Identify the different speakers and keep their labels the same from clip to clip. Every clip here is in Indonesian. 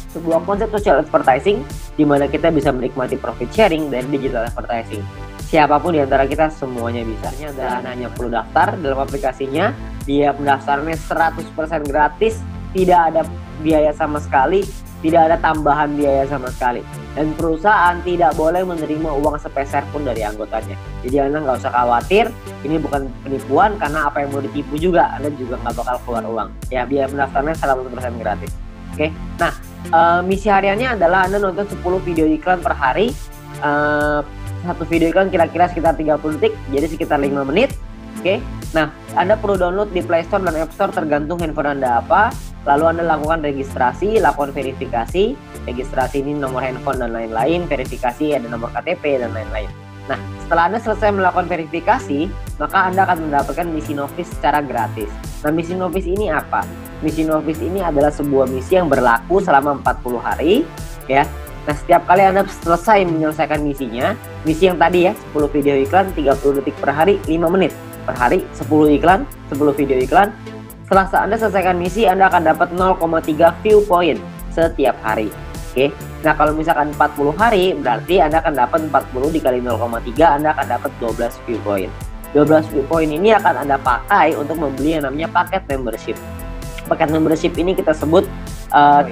Speaker 1: sebuah konsep social advertising di mana kita bisa menikmati profit sharing dari digital advertising. Siapapun di antara kita semuanya bisa. Dan hanya perlu daftar dalam aplikasinya. Dia pendaftarannya 100% gratis, tidak ada biaya sama sekali, tidak ada tambahan biaya sama sekali. Dan perusahaan tidak boleh menerima uang sepeser pun dari anggotanya. Jadi Anda nggak usah khawatir, ini bukan penipuan karena apa yang mau ditipu juga, Anda juga nggak bakal keluar uang. Ya, biaya pendaftarannya 100% gratis. Oke, nah misi hariannya adalah Anda nonton 10 video iklan per hari. Satu video iklan kira-kira sekitar 30 detik, jadi sekitar 5 menit. Oke, nah Anda perlu download di Play Store dan App Store tergantung handphone Anda apa. Lalu Anda lakukan registrasi, lakukan verifikasi. Registrasi ini nomor handphone dan lain-lain, verifikasi ada nomor KTP dan lain-lain. Nah, setelah Anda selesai melakukan verifikasi, maka Anda akan mendapatkan misi novis secara gratis. Nah, misi novis ini apa? Misi novis ini adalah sebuah misi yang berlaku selama 40 hari, ya. Nah, setiap kali Anda selesai menyelesaikan misinya, misi yang tadi ya, 10 video iklan, 30 detik per hari, 5 menit per hari, 10 iklan, 10 video iklan. Setelah Anda selesaikan misi, Anda akan dapat 0,3 view point setiap hari. Oke. Nah, kalau misalkan 40 hari, berarti Anda akan dapat 40 dikali 0,3, Anda akan dapat 12 view point. 12 view point ini akan Anda pakai untuk membeli yang namanya paket membership. Paket membership ini kita sebut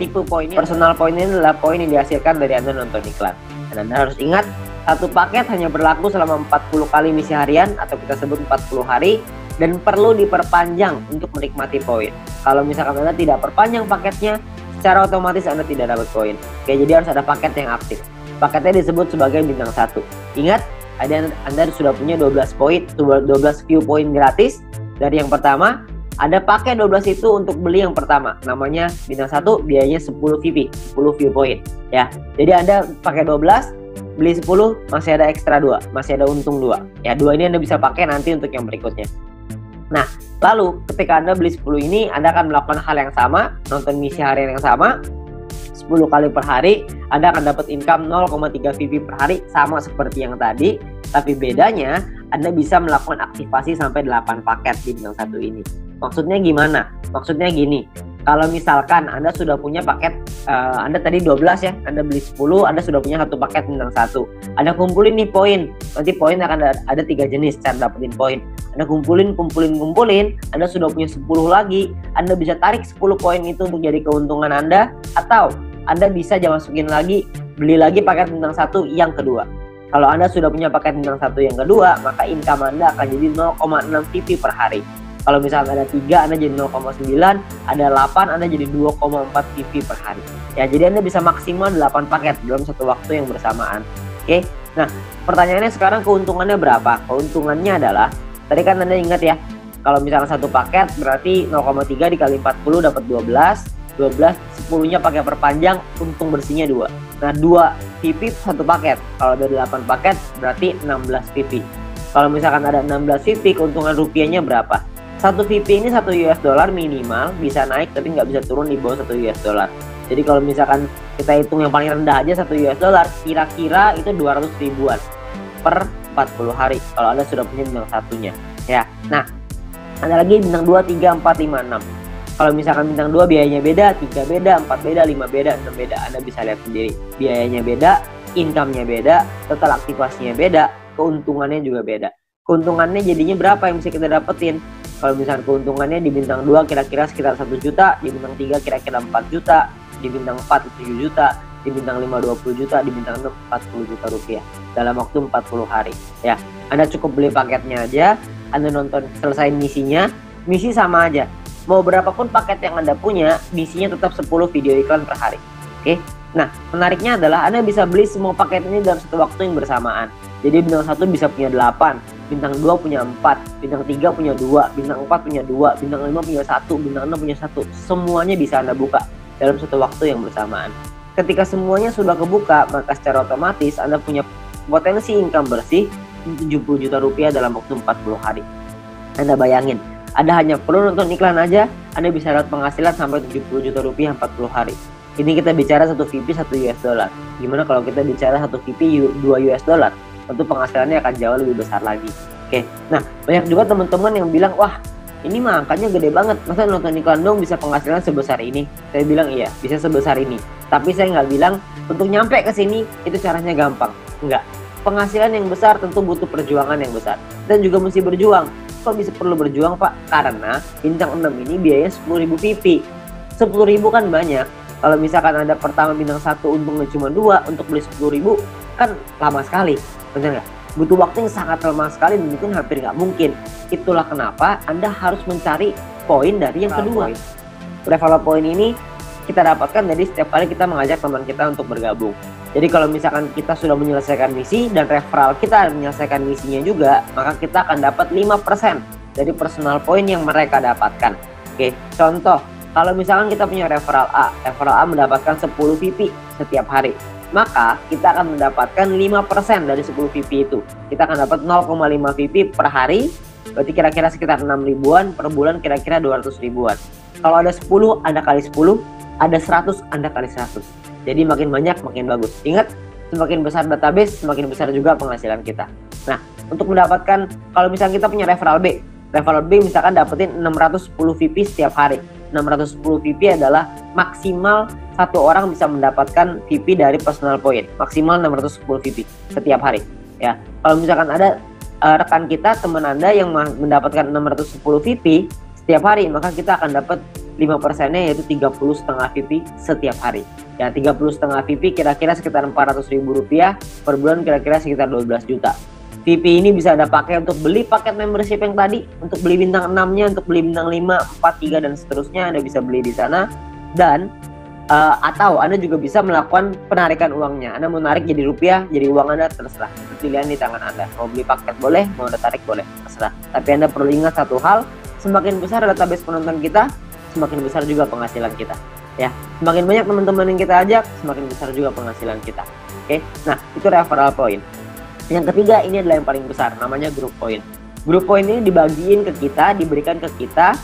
Speaker 1: tipe poinnya. Personal point ini adalah poin yang dihasilkan dari Anda nonton iklan. Dan Anda harus ingat, satu paket hanya berlaku selama 40 kali misi harian atau kita sebut 40 hari dan perlu diperpanjang untuk menikmati poin. Kalau misalkan Anda tidak perpanjang paketnya, secara otomatis Anda tidak dapat poin. Oke, jadi harus ada paket yang aktif. Paketnya disebut sebagai bintang 1. Ingat, Anda sudah punya 12 poin, 12 view point gratis. Dari yang pertama, Anda pakai 12 itu untuk beli yang pertama. Namanya bintang 1, biayanya 10 VP, 10 view point. Ya, jadi Anda pakai 12, beli 10, masih ada ekstra 2, masih ada untung 2. Ya, 2 ini Anda bisa pakai nanti untuk yang berikutnya. Nah, lalu ketika Anda beli 10 ini, Anda akan melakukan hal yang sama, nonton misi harian yang sama, 10 kali per hari, Anda akan dapat income 0,3 VP per hari, sama seperti yang tadi, tapi bedanya Anda bisa melakukan aktivasi sampai 8 paket di bintang 1 ini. Maksudnya gimana? Maksudnya gini, kalau misalkan Anda sudah punya paket, Anda tadi 12 ya, Anda beli 10, Anda sudah punya satu paket bintang 1. Anda kumpulin nih poin, nanti poin akan ada 3 jenis cara dapetin poin. Anda kumpulin, Anda sudah punya 10 lagi, Anda bisa tarik 10 poin itu untuk jadi keuntungan Anda, atau Anda bisa masukin lagi, beli lagi paket bintang 1 yang kedua. Kalau Anda sudah punya paket bintang 1 yang kedua, maka income Anda akan jadi 0,6 VP per hari. Kalau misalnya ada 3, Anda jadi 0,9, ada 8, Anda jadi 2,4 VP per hari. Ya, jadi Anda bisa maksimal 8 paket dalam satu waktu yang bersamaan. Oke. Nah, pertanyaannya sekarang keuntungannya berapa? Keuntungannya adalah, tadi kan Anda ingat ya, kalau misalnya satu paket berarti 0,3 dikali 40 dapat 12, 10-nya pakai perpanjang, untung bersihnya 2. Nah, 2 VP satu paket. Kalau ada 8 paket berarti 16 VP. Kalau misalkan ada 16 VP, keuntungan rupiahnya berapa? Satu VP ini $1 minimal, bisa naik tapi nggak bisa turun di bawah $1. Jadi kalau misalkan kita hitung yang paling rendah aja $1, kira-kira itu 200 ribuan per 40 hari kalau Anda sudah punya bintang 1-nya. Ya. Nah, ada lagi bintang 2, 3, 4, 5, 6. Kalau misalkan bintang 2 biayanya beda, 3 beda, 4 beda, 5 beda, 6 beda. Anda bisa lihat sendiri. Biayanya beda, income-nya beda, total aktivasinya beda, keuntungannya juga beda. Keuntungannya jadinya berapa yang bisa kita dapetin? Kalau misalkan keuntungannya di bintang 2 kira-kira sekitar 1 juta, di bintang 3 kira-kira 4 juta, di bintang 4 7 juta, di bintang 5 20 juta, di bintang 6 40 juta rupiah dalam waktu 40 hari. Ya, Anda cukup beli paketnya aja, Anda nonton selesai misinya, misi sama aja. Mau berapapun paket yang Anda punya, misinya tetap 10 video iklan per hari. Oke. Nah, menariknya adalah Anda bisa beli semua paket ini dalam satu waktu yang bersamaan. Jadi bintang 1 bisa punya 8, bintang 2 punya 4, bintang 3 punya 2, bintang 4 punya 2, bintang 5 punya 1, bintang 6 punya 1. Semuanya bisa Anda buka dalam satu waktu yang bersamaan. Ketika semuanya sudah kebuka, maka secara otomatis Anda punya potensi income bersih 70 juta rupiah dalam waktu 40 hari. Anda bayangin, Anda hanya perlu nonton iklan aja, Anda bisa dapat penghasilan sampai 70 juta rupiah 40 hari. Ini kita bicara 1 VP $1. Gimana kalau kita bicara 1 VP $2? Tentu penghasilannya akan jauh lebih besar lagi. Oke. Nah, banyak juga teman-teman yang bilang, wah ini mah angkanya gede banget, masa nonton iklan dong bisa penghasilan sebesar ini? Saya bilang iya, bisa sebesar ini. Tapi saya nggak bilang untuk nyampe ke sini itu caranya gampang. Enggak. Penghasilan yang besar tentu butuh perjuangan yang besar. Dan juga mesti berjuang. Kok bisa perlu berjuang, Pak? Karena bintang 6 ini biayanya 10.000 VP. 10.000 kan banyak. Kalau misalkan ada pertama bintang 1 untungnya cuma 2, untuk beli 10.000 kan lama sekali. Benar nggak? Butuh waktu yang sangat lama sekali dan itu hampir nggak mungkin. Itulah kenapa Anda harus mencari poin dari yang kedua. Referral point ini kita dapatkan dari setiap kali kita mengajak teman kita untuk bergabung. Jadi kalau misalkan kita sudah menyelesaikan misi dan referral kita menyelesaikan misinya juga, maka kita akan dapat 5% dari personal point yang mereka dapatkan. Oke, contoh, kalau misalkan kita punya referral A mendapatkan 10 VP setiap hari, maka kita akan mendapatkan 5% dari 10 VP itu. Kita akan dapat 0,5 VP per hari, berarti kira-kira sekitar 6 ribuan, per bulan kira-kira 200 ribuan. Kalau ada 10, Anda kali 10, ada 100, Anda kali 100. Jadi makin banyak makin bagus. Ingat, semakin besar database, semakin besar juga penghasilan kita. Nah, untuk mendapatkan, kalau misalnya kita punya referral B misalkan dapetin 610 VP setiap hari. 610 VP adalah maksimal satu orang bisa mendapatkan VP dari personal point. Maksimal 610 VP setiap hari. Ya, kalau misalkan ada rekan kita, teman Anda yang mendapatkan 610 VP setiap hari, maka kita akan dapat 5%-nya yaitu 30,5 VP setiap hari. Ya, 30,5 VP kira-kira sekitar 400 ribu rupiah per bulan, kira-kira sekitar 12 juta. VP ini bisa Anda pakai untuk beli paket membership yang tadi, untuk beli bintang 6-nya, untuk beli bintang 5, 4, 3 dan seterusnya Anda bisa beli di sana. Dan atau Anda juga bisa melakukan penarikan uangnya. Anda mau narik jadi rupiah, jadi uang Anda, terserah. Pilihan di tangan Anda. Mau beli paket boleh, mau Anda tarik boleh, terserah. Tapi Anda perlu ingat satu hal, semakin besar database penonton kita, semakin besar juga penghasilan kita. Ya, semakin banyak teman-teman yang kita ajak, semakin besar juga penghasilan kita. Oke, nah itu referral point. Yang ketiga ini adalah yang paling besar, namanya group point. Group point ini dibagiin ke kita, diberikan ke kita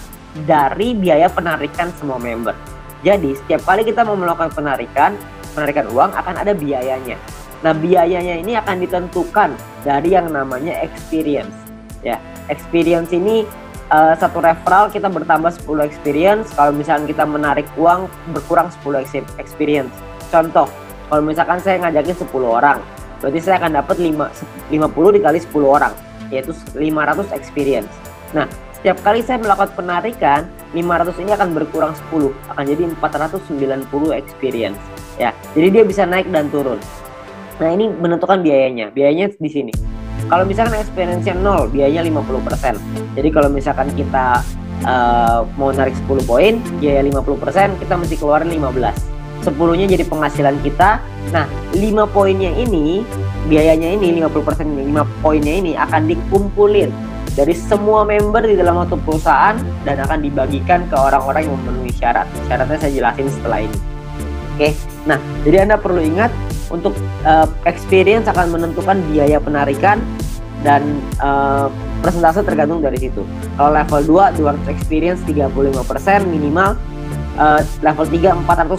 Speaker 1: dari biaya penarikan semua member. Jadi setiap kali kita mau melakukan penarikan uang akan ada biayanya. Nah, biayanya ini akan ditentukan dari yang namanya experience. Ya, experience ini satu referral kita bertambah 10 experience. Kalau misalkan kita menarik uang berkurang 10 experience. Contoh, kalau misalkan saya ngajakin 10 orang, berarti saya akan dapat 50 dikali 10 orang, yaitu 500 experience. Nah, setiap kali saya melakukan penarikan, 500 ini akan berkurang 10, akan jadi 490 experience. Ya, jadi dia bisa naik dan turun. Nah, ini menentukan biayanya. Biayanya di sini. Kalau misalkan experience-nya 0, biayanya 50%. Jadi kalau misalkan kita mau narik 10 poin, biaya 50%, kita mesti keluarin 15. 10-nya jadi penghasilan kita. Nah, 5 poinnya ini, biayanya ini 50%, 5 poinnya ini akan dikumpulin dari semua member di dalam satu perusahaan dan akan dibagikan ke orang-orang yang memenuhi syarat. Syaratnya saya jelasin setelah ini. Oke, nah jadi Anda perlu ingat untuk experience akan menentukan biaya penarikan dan persentase tergantung dari situ. Kalau level 2 200 experience 35% minimal, level 3 400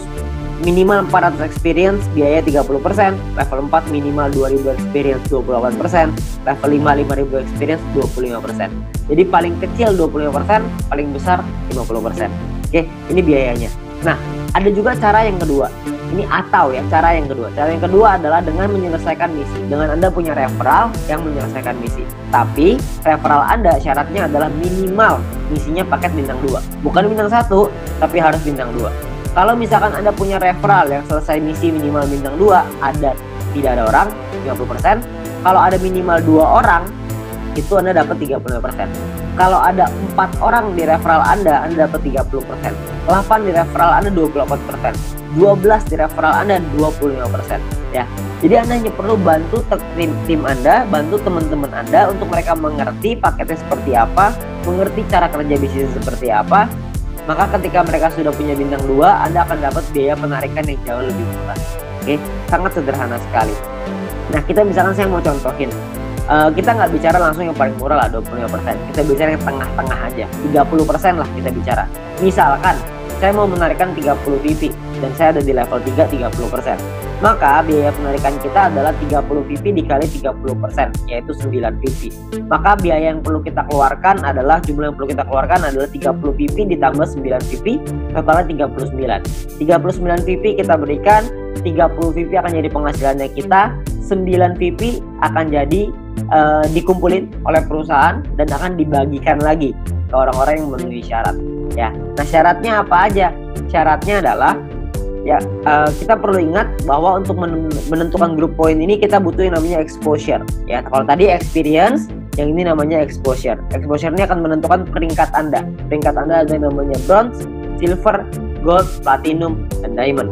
Speaker 1: minimal 400 experience biaya 30%, level 4 minimal 2000 experience 28%, level 5 5000 experience 25%. Jadi paling kecil 25%, paling besar 50%. Oke, ini biayanya. Nah, ada juga cara yang kedua. Ini atau ya, cara yang kedua. Cara yang kedua adalah dengan menyelesaikan misi. Dengan Anda punya referral yang menyelesaikan misi. Tapi referral Anda syaratnya adalah minimal misinya paket bintang 2. Bukan bintang 1, tapi harus bintang 2. Kalau misalkan Anda punya referral yang selesai misi minimal bintang 2, tidak ada orang, 50%. Kalau ada minimal 2 orang, itu Anda dapat 35%. Kalau ada 4 orang di referral Anda dapat 30%. 8 di referral Anda 28%. 12 di referral Anda 25%. Ya. Jadi Anda hanya perlu bantu tim Anda, bantu teman-teman Anda untuk mereka mengerti paketnya seperti apa, mengerti cara kerja bisnis seperti apa. Maka ketika mereka sudah punya bintang 2, Anda akan dapat biaya penarikan yang jauh lebih murah. Oke, sangat sederhana sekali. Nah, kita misalkan saya mau contohin. Kita nggak bicara langsung yang paling murah lah 25%. Kita bicara yang tengah-tengah aja, 30% lah kita bicara. Misalkan saya mau menarikkan 30 PP dan saya ada di level 3 30%. Maka biaya penarikan kita adalah 30 PP dikali 30%, yaitu 9 PP. Maka biaya yang perlu kita keluarkan adalah, jumlah yang perlu kita keluarkan adalah 30 PP ditambah 9 PP, totalnya 39. 39 PP kita berikan, 30 PP akan jadi penghasilannya kita, 9 PP akan jadi dikumpulin oleh perusahaan dan akan dibagikan lagi ke orang-orang yang memenuhi syarat. Ya, nah syaratnya apa aja? Syaratnya adalah kita perlu ingat bahwa untuk menentukan grup poin ini kita butuh yang namanya exposure. Ya, kalau tadi experience, yang ini namanya exposure. Exposure ini akan menentukan peringkat Anda. Peringkat Anda ada yang namanya bronze, silver, gold, platinum, dan diamond.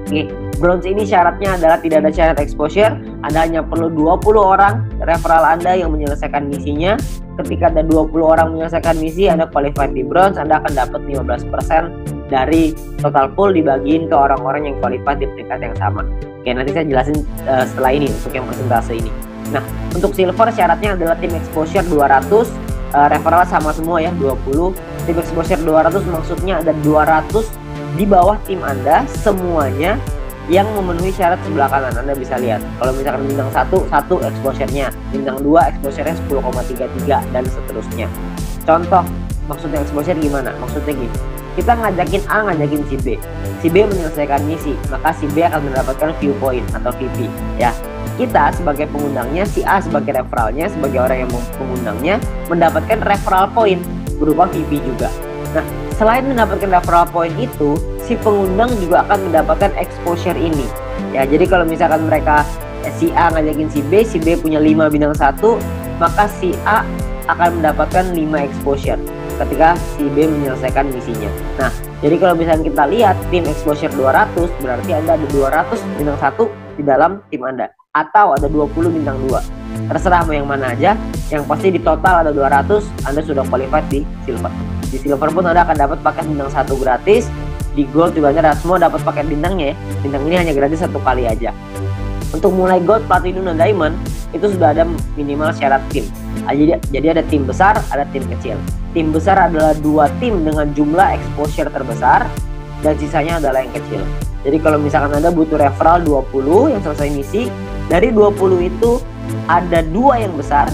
Speaker 1: Oke, bronze ini syaratnya adalah tidak ada syarat exposure. Anda hanya perlu 20 orang referral Anda yang menyelesaikan misinya. Ketika ada 20 orang menyelesaikan misi, Anda qualified di bronze, Anda akan dapat 15% dari total pool dibagiin ke orang-orang yang qualified di peringkat yang sama. Oke, nanti saya jelasin setelah ini untuk yang persentase ini. Nah, untuk silver syaratnya adalah tim exposure 200, referral sama semua ya, 20. Tim exposure 200 maksudnya ada 200 di bawah tim Anda semuanya yang memenuhi syarat sebelah kanan. Anda bisa lihat kalau misalkan bintang 1 exposure-nya, bintang 2 exposure-nya 10,33 dan seterusnya. Contoh maksudnya exposure gimana? Maksudnya gini, kita ngajakin A ngajakin si B menyelesaikan misi, maka si B akan mendapatkan view point atau VP ya. Kita sebagai pengundangnya, si A sebagai referralnya, sebagai orang yang mengundangnya mendapatkan referral point berupa VP juga. Nah, selain mendapatkan referral point itu, si pengundang juga akan mendapatkan exposure ini. Ya, jadi kalau misalkan mereka si A ngajakin si B punya 5 bintang 1, maka si A akan mendapatkan 5 exposure ketika si B menyelesaikan misinya. Nah, jadi kalau misalkan kita lihat tim exposure 200, berarti Anda ada 200 bintang 1 di dalam tim Anda, atau ada 20 bintang 2. Terserah mau yang mana aja, yang pasti di total ada 200, Anda sudah qualified di silver. Di silver pun Anda akan dapat paket bintang 1 gratis. Di gold juga Anda semua dapat paket bintangnya ya. Bintang ini hanya gratis 1 kali aja. Untuk mulai gold, platinum, dan diamond itu sudah ada minimal syarat tim. Jadi ada tim besar, ada tim kecil. Tim besar adalah 2 tim dengan jumlah exposure terbesar dan sisanya adalah yang kecil. Jadi kalau misalkan Anda butuh referral 20 yang selesai misi, dari 20 itu ada 2 yang besar,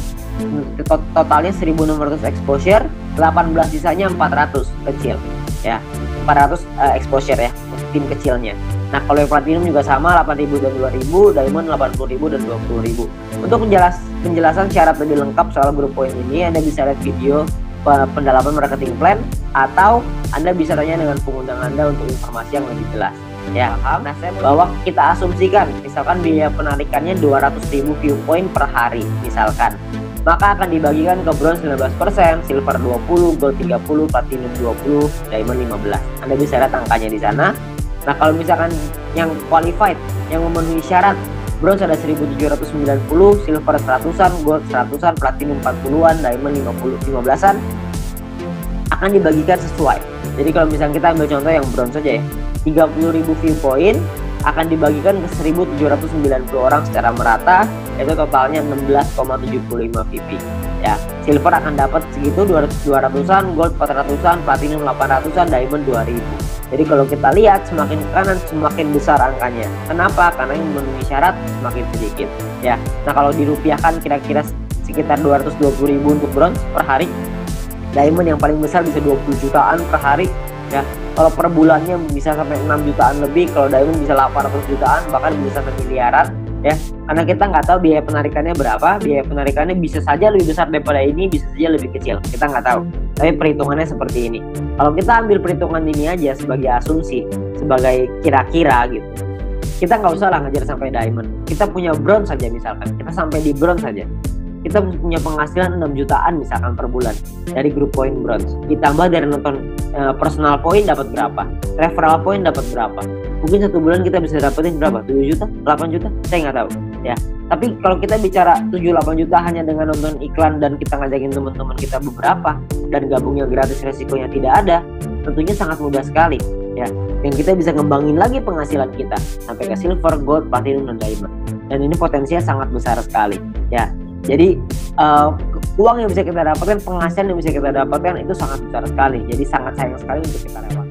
Speaker 1: totalnya 1600 exposure, 18 sisanya 400 kecil ya. 400 exposure ya untuk tim kecilnya. Nah, kalau yang platinum juga sama, 8.000 dan 2.000, diamond 80.000 dan 20.000. Untuk penjelasan syarat lebih lengkap soal grup poin ini, Anda bisa lihat video pendalaman marketing plan, atau Anda bisa tanya dengan pengundang Anda untuk informasi yang lebih jelas. Ya, nah bahwa kita asumsikan misalkan biaya penarikannya 200.000 view point per hari misalkan, maka akan dibagikan ke bronze 19%, silver 20, gold 30, platinum 20, diamond 15. Anda bisa lihat angkanya di sana. Nah, kalau misalkan yang qualified, yang memenuhi syarat, bronze ada 1790, silver 100-an, gold 100-an, platinum 40-an, diamond 15-an, akan dibagikan sesuai. Jadi kalau misalkan kita ambil contoh yang bronze saja ya, 30.000 view point akan dibagikan ke 1.790 orang secara merata, yaitu totalnya 16,75 VP ya. Silver akan dapat segitu 200-an, gold 400-an, platinum 800-an, diamond 2.000. Jadi kalau kita lihat semakin ke kanan semakin besar angkanya. Kenapa? Karena yang memenuhi syarat semakin sedikit ya. Nah, kalau dirupiahkan kira-kira sekitar 220.000 untuk bronze per hari. Diamond yang paling besar bisa 20 jutaan per hari ya. Kalau per bulannya bisa sampai 6 jutaan lebih, kalau diamond bisa 800 jutaan, bahkan bisa sampai miliaran ya. Karena kita nggak tahu biaya penarikannya berapa. Biaya penarikannya bisa saja lebih besar daripada ini, bisa saja lebih kecil, kita nggak tahu. Tapi perhitungannya seperti ini. Kalau kita ambil perhitungan ini aja sebagai asumsi, sebagai kira-kira gitu, kita nggak usah lah ngejar sampai diamond. Kita punya bronze saja misalkan, kita sampai di bronze saja, kita punya penghasilan 6 jutaan misalkan per bulan dari grup poin bronze. Ditambah dari nonton personal point dapat berapa, referral point dapat berapa. Mungkin 1 bulan kita bisa dapetin berapa? 7 juta, 8 juta, saya nggak tahu ya. Tapi kalau kita bicara 7-8 juta hanya dengan nonton iklan dan kita ngajakin teman-teman kita beberapa dan gabungnya gratis, resikonya tidak ada, tentunya sangat mudah sekali ya. Dan kita bisa ngembangin lagi penghasilan kita sampai ke silver, gold, platinum, dan diamond. Dan ini potensinya sangat besar sekali ya. Jadi uang yang bisa kita dapatkan, penghasilan yang bisa kita dapatkan itu sangat besar sekali. Jadi sangat sayang sekali untuk kita lewat.